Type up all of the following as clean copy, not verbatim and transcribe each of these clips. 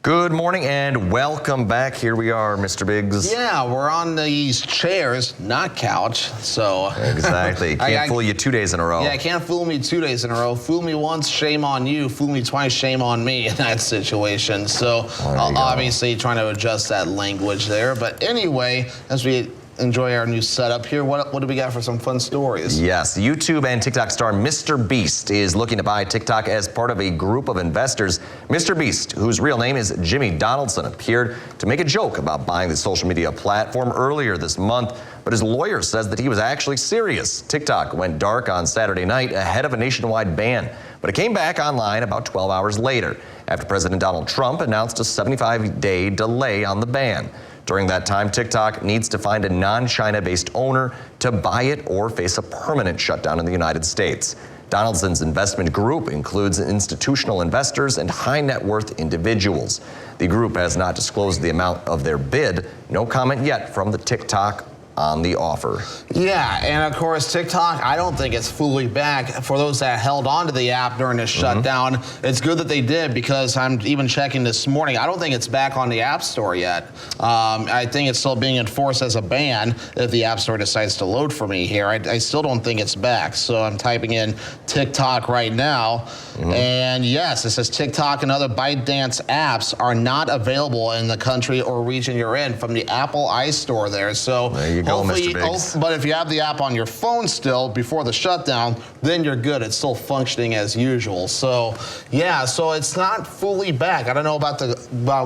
Good morning and welcome back. Here we are, Mr. Biggs. Yeah, we're on these chairs, not couch. So exactly. Can't fool you 2 days in a row. Yeah, can't fool me 2 days in a row. Fool me once, shame on you. Fool me twice, shame on me in that situation. So obviously trying to adjust that language there. But anyway, as we enjoy our new setup here, what do we got for some fun stories? Yes, YouTube and TikTok star Mr. Beast is looking to buy TikTok as part of a group of investors. Mr. Beast, whose real name is Jimmy Donaldson, appeared to make a joke about buying the social media platform earlier this month, but his lawyer says that he was actually serious. TikTok went dark on Saturday night ahead of a nationwide ban, but it came back online about 12 hours later after President Donald Trump announced a 75-day delay on the ban. During that time, TikTok needs to find a non-China-based owner to buy it or face a permanent shutdown in the United States. Donaldson's investment group includes institutional investors and high-net-worth individuals. The group has not disclosed the amount of their bid. No comment yet from the TikTok on the offer. Yeah, and of course, TikTok, I don't think it's fully back. For those that held on to the app during this shutdown, it's good that they did, because I'm even checking this morning. I don't think it's back on the App Store yet. I think it's still being enforced as a ban if the App Store decides to load for me here. I still don't think it's back. So I'm typing in TikTok right now. And yes, it says TikTok and other ByteDance apps are not available in the country or region you're in from the Apple iStore there. So there you go, Mr. Biggs. But if you have the app on your phone still before the shutdown, then you're good. It's still functioning as usual. So yeah, so it's not fully back. I don't know about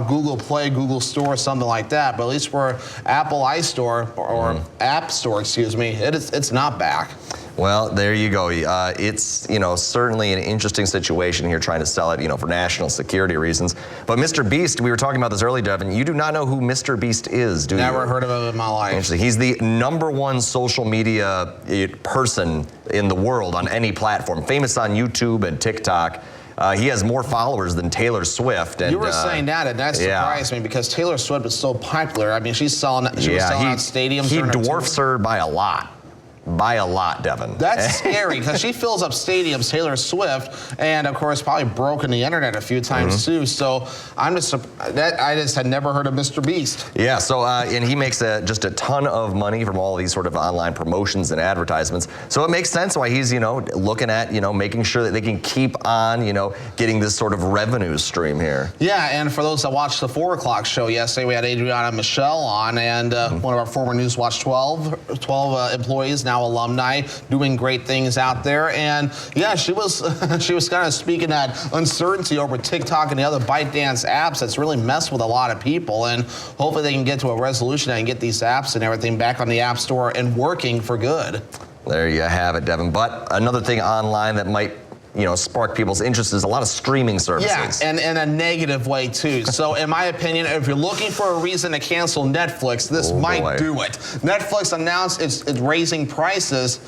Google Play, Google Store, something like that, but at least for Apple iStore or App Store, excuse me, it's not back. Well, there you go. It's, certainly an interesting situation here trying to sell it, for national security reasons. But Mr. Beast, we were talking about this earlier, Devin. You do not know who Mr. Beast is, do you? Never heard of him in my life. Actually, he's the #1 social media person in the world on any platform, famous on YouTube and TikTok. He has more followers than Taylor Swift. And, you were saying that, and that surprised me, because Taylor Swift is so popular. I mean, she was selling out stadiums. He dwarfs her by a lot. By a lot, Devin. That's scary, because she fills up stadiums, Taylor Swift, and of course probably broken the internet a few times too. So I just had never heard of Mr. Beast. Yeah. So and he makes just a ton of money from all these sort of online promotions and advertisements. So it makes sense why he's looking at making sure that they can keep on getting this sort of revenue stream here. Yeah. And for those that watched the 4 o'clock show yesterday, we had Adriana Michelle on, and one of our former Newswatch 12 employees, now alumni, doing great things out there. And yeah, she was kind of speaking that uncertainty over TikTok and the other ByteDance apps that's really messed with a lot of people, and hopefully they can get to a resolution and get these apps and everything back on the App Store and working for good. There you have it, Devin. But another thing online that might spark people's interest is a lot of streaming services. Yeah, and in a negative way too. So in my opinion, if you're looking for a reason to cancel Netflix, this might do it. Netflix announced it's raising prices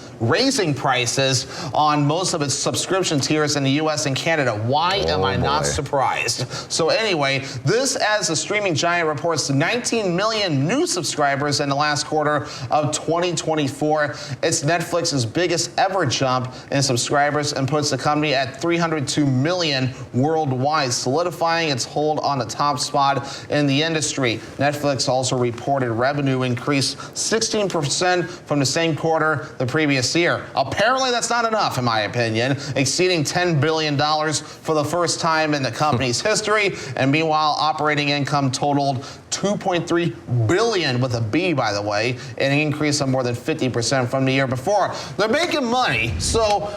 on most of its subscription tiers in the US and Canada. Why am I not surprised? So anyway, this, as the streaming giant reports 19 million new subscribers in the last quarter of 2024. It's Netflix's biggest ever jump in subscribers and puts the company at 302 million worldwide, solidifying its hold on the top spot in the industry. Netflix also reported revenue increased 16% from the same quarter the previous year. Apparently that's not enough, in my opinion, exceeding $10 billion for the first time in the company's history. And meanwhile, operating income totaled $2.3 billion, with a B, by the way, an increase of more than 50% from the year before. They're making money, so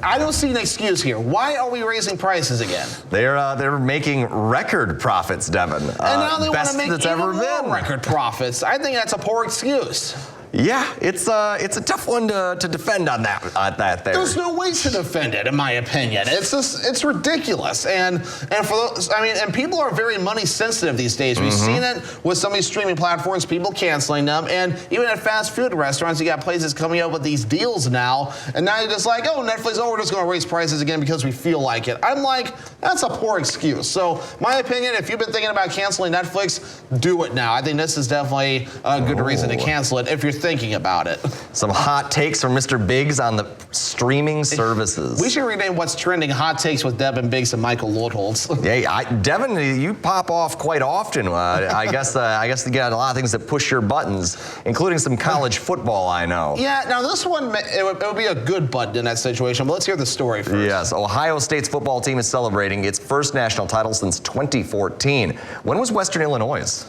I don't see an excuse here. Why are we raising prices again? They're making record profits, Devin. And now they want to make even more been. record profits. I think that's a poor excuse. Yeah, it's a tough one to defend on that there. There's no way to defend it, in my opinion. It's ridiculous. And for those, and people are very money sensitive these days. We've seen it with some of these streaming platforms, people canceling them, and even at fast food restaurants, you got places coming up with these deals now, and now you're just like, oh, Netflix, we're just going to raise prices again because we feel like it. I'm like, that's a poor excuse. So, my opinion, if you've been thinking about canceling Netflix, do it now. I think this is definitely a good reason to cancel it. If you're thinking about it. Some hot takes from Mr. Biggs on the streaming services. We should rename what's trending hot takes with Devin Biggs and Michael Lootholtz. Hey, Devin, you pop off quite often. I guess you got a lot of things that push your buttons, including some college football, I know. Yeah, now this one, it would be a good button in that situation, but let's hear the story first. Yes, Ohio State's football team is celebrating its first national title since 2014. When was Western Illinois'?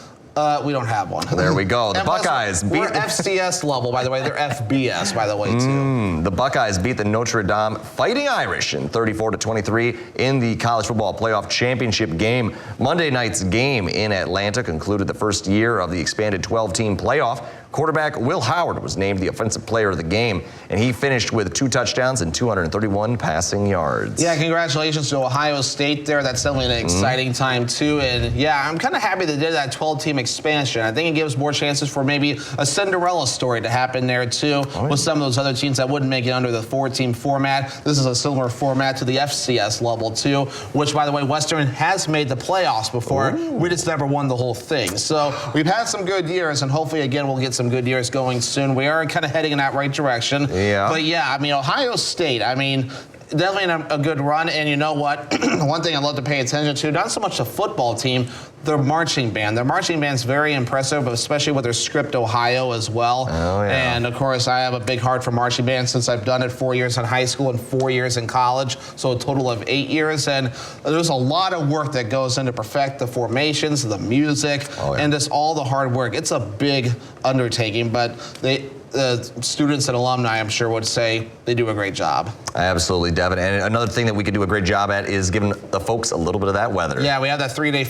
We don't have one. There we go. The And plus, Buckeyes we're beat FCS level, by the way. They're FBS, by the way, too. The Buckeyes beat the Notre Dame Fighting Irish in 34-23 in the college football playoff championship game. Monday night's game in Atlanta concluded the first year of the expanded 12-team playoff. Quarterback Will Howard was named the offensive player of the game, and he finished with 2 touchdowns and 231 passing yards. Yeah, congratulations to Ohio State there. That's definitely an exciting time, too. And, yeah, I'm kind of happy they did that 12-team expansion. I think it gives more chances for maybe a Cinderella story to happen there, too, with some of those other teams that wouldn't make it under the 4-team format. This is a similar format to the FCS level, too, which, by the way, Western has made the playoffs before. We just never won the whole thing. So we've had some good years, and hopefully, again, we'll get some good years going soon. We are kind of heading in that right direction. Yeah. But, yeah, I mean, Ohio State, I mean, definitely a good run. And you know what? One thing I love to pay attention to, not so much the football team, their marching band. Their marching band's very impressive, especially with their Script Ohio as well. Oh, yeah. And, of course, I have a big heart for marching band since I've done it 4 years in high school and 4 years in college, so a total of 8 years. And there's a lot of work that goes into perfect the formations, the music, and just all the hard work. It's a big undertaking, but the students and alumni, I'm sure, would say they do a great job. Absolutely, Devin. And another thing that we could do a great job at is giving the folks a little bit of that weather. Yeah, we have that 3-day